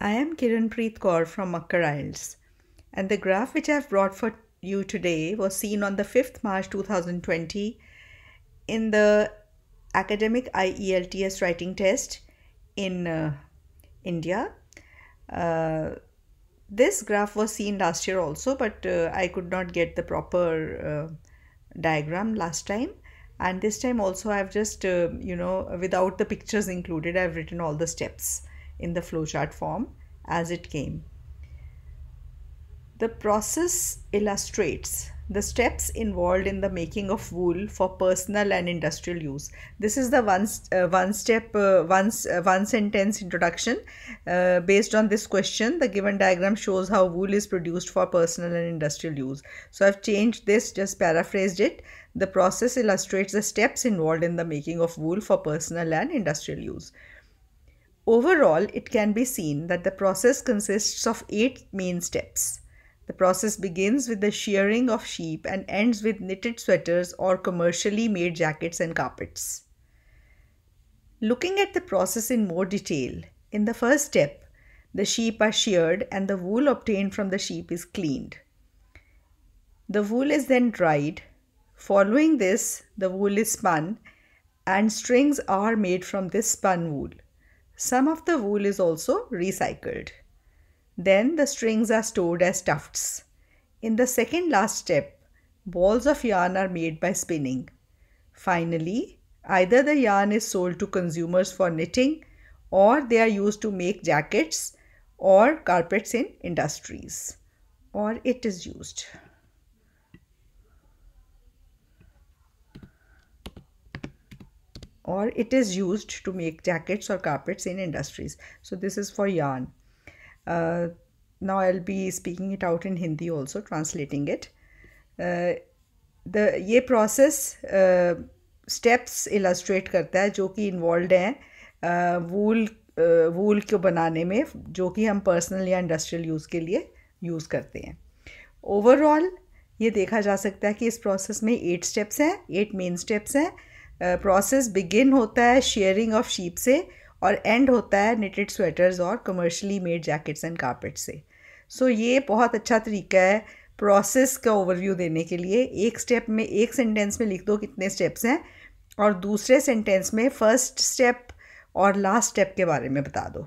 I am Kiranpreet Kaur from Makkar IELTS, and the graph which I have brought for you today was seen on the 5th March 2020 in the academic IELTS writing test in India. This graph was seen last year also, but I could not get the proper diagram last time. And this time also I've just, without the pictures included, I've written all the steps in the flowchart form as it came. The process illustrates the steps involved in the making of wool for personal and industrial use. This is the one sentence introduction. Based on this question, the given diagram shows how wool is produced for personal and industrial use. So I've changed this, just paraphrased it. The process illustrates the steps involved in the making of wool for personal and industrial use. Overall, it can be seen that the process consists of 8 main steps. The process begins with the shearing of sheep and ends with knitted sweaters or commercially made jackets and carpets. Looking at the process in more detail, in the first step, the sheep are sheared and the wool obtained from the sheep is cleaned. The wool is then dried. Following this, the wool is spun and strings are made from this spun wool. Some of the wool is also recycled. Then the strings are stored as tufts. In the second last step, balls of yarn are made by spinning. Finally, either the yarn is sold to consumers for knitting, or they are used to make jackets or carpets in industries, or it is used. Or it is used to make jackets or carpets in industries. So this is for yarn. Now I'll be speaking it out in Hindi also, translating it. ये process steps illustrate करता है जो कि involved हैं wool को बनाने में, जो कि हम personal या industrial use के लिए use करते हैं. Overall ये देखा जा सकता है कि इस process में 8 steps हैं, 8 main steps हैं. प्रोसेस बिगिन होता है शेयरिंग ऑफ शीप से और एंड होता है निटेड स्वेटर्स और commercially made jackets and carpet से. सो ये बहुत अच्छा तरीका है प्रोसेस का ओवरव्यू देने के लिए. एक स्टेप में, एक सेंटेंस में लिख दो कितने स्टेप्स हैं और दूसरे सेंटेंस में फर्स्ट स्टेप और लास्ट स्टेप के बारे में बता दो.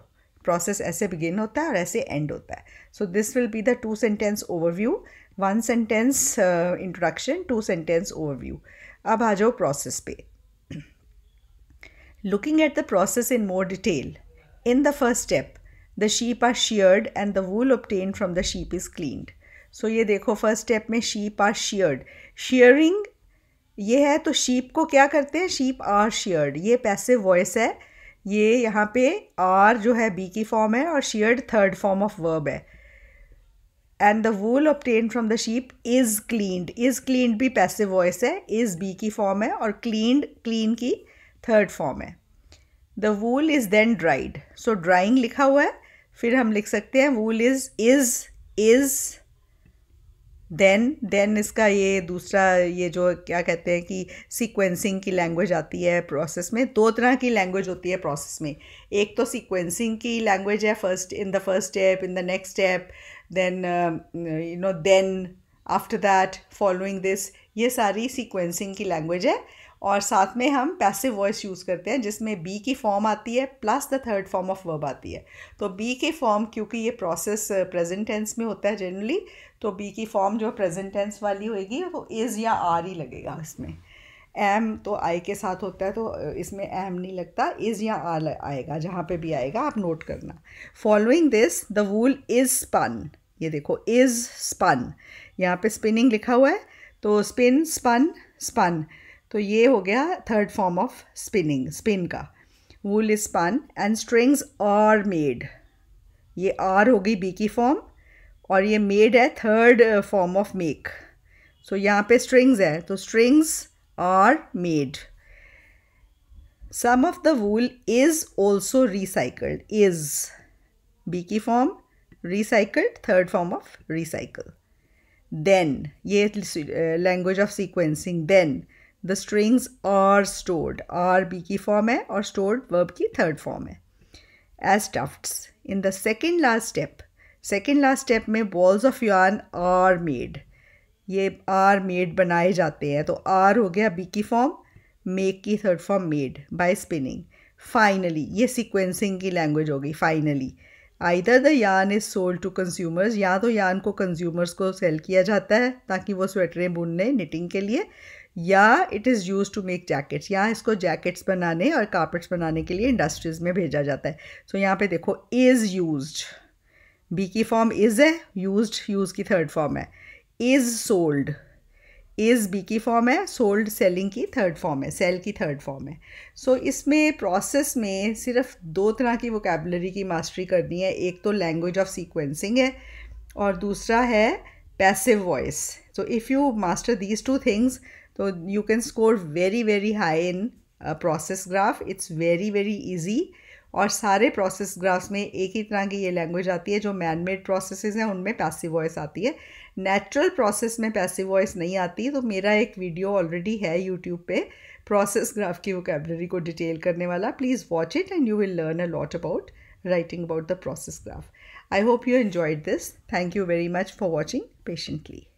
प्रोसेस ऐसे बिगिन होता है और ऐसे एंड होता है. So this will be the 2 sentence overview, 1 sentence introduction, 2 sentence overview. अब आ जाओ प्रोसेस पे. Looking at the process in more detail, in the first step, the sheep are sheared and the wool obtained from the sheep is cleaned. So ये देखो first step में sheep are sheared. Shearing ये है तो sheep को क्या करते हैं? Sheep are sheared. ये passive voice है. ये यहाँ पे are जो है be की form है और sheared third form of verb है. And the wool obtained from the sheep is cleaned. Is cleaned भी passive voice है. Is be की form है और cleaned clean की थर्ड फॉर्म है. The wool is then dried. So drying लिखा हुआ है, फिर हम लिख सकते हैं वूल इज़ देन इसका ये दूसरा, ये जो क्या कहते हैं कि सीक्वेंसिंग की लैंग्वेज आती है प्रोसेस में. 2 तरह की लैंग्वेज होती है प्रोसेस में. एक तो सीक्वेंसिंग की लैंग्वेज है, in the first step, in the next step, then after that, following this, ये सारी सीक्वेंसिंग की लैंग्वेज है. और साथ में हम पैसिव वॉइस यूज़ करते हैं जिसमें बी की फॉर्म आती है plus the third form of verb आती है. तो बी की फॉर्म, क्योंकि ये प्रोसेस प्रेजेंट टेंस में होता है जनरली, तो बी की फॉर्म जो प्रेजेंट टेंस वाली होएगी वो इज़ या आर ही लगेगा. इसमें एम तो आई के साथ होता है तो इसमें एम नहीं लगता, इज़ या आर आएगा. जहाँ पे भी आएगा आप नोट करना. Following this the wool is spun. ये देखो इज़ स्पन, यहाँ पे स्पिनिंग लिखा हुआ है तो स्पिन, स्पन, स्पन, तो ये हो गया third form of spinning, spin का. Wool is spun and strings are made. ये आर हो गई बी की फॉर्म और ये मेड है third form of make. So यहाँ पे स्ट्रिंग्स है तो strings are made. Some of the wool is also recycled. Is be की form, recycled third form of recycle. Then ये language of sequencing. Then the strings are stored. are be की form है और stored verb की third form है. as tufts. In the second last step में balls of yarn are made. ये are made बनाए जाते हैं. तो are हो गया बी की फॉर्म, make की third form made by spinning. Finally, ये sequencing की लैंग्वेज हो गई. Finally, either the yarn is sold to consumers, या तो yarn को consumers को सेल किया जाता है ताकि वो स्वेटरें बुन लें knitting के लिए, या it is use to make jackets, या इसको जैकेट्स बनाने और कार्पेट्स बनाने के लिए इंडस्ट्रीज़ में भेजा जाता है. सो यहाँ पे देखो इज़ यूज्ड, बी की फॉर्म इज़ है, यूज़ की थर्ड फॉर्म है. इज़ सोल्ड, इज़ बी की फॉर्म है, सोल्ड सेलिंग की थर्ड फॉर्म है, सेल की थर्ड फॉर्म है. सो इसमें प्रोसेस में सिर्फ दो तरह की वोकेबलरी की मास्टरी करनी है. एक तो लैंग्वेज ऑफ सीक्वेंसिंग है और दूसरा है passive voice. So if you master these two things, so you can score very high in process graph. It's very easy. और सारे प्रोसेस ग्राफ्स में एक ही तरह की ये लैंग्वेज आती है. जो मैन मेड प्रोसेसेस हैं उनमें पैसिव वॉइस आती है. नेचुरल प्रोसेस में पैसिव वॉइस नहीं आती. तो मेरा एक वीडियो ऑलरेडी है यूट्यूब पे प्रोसेस ग्राफ की वोकेबलरी को डिटेल करने वाला. Please watch it and you will learn a lot about writing about the process graph. I hope you enjoyed this. Thank you very much for watching patiently.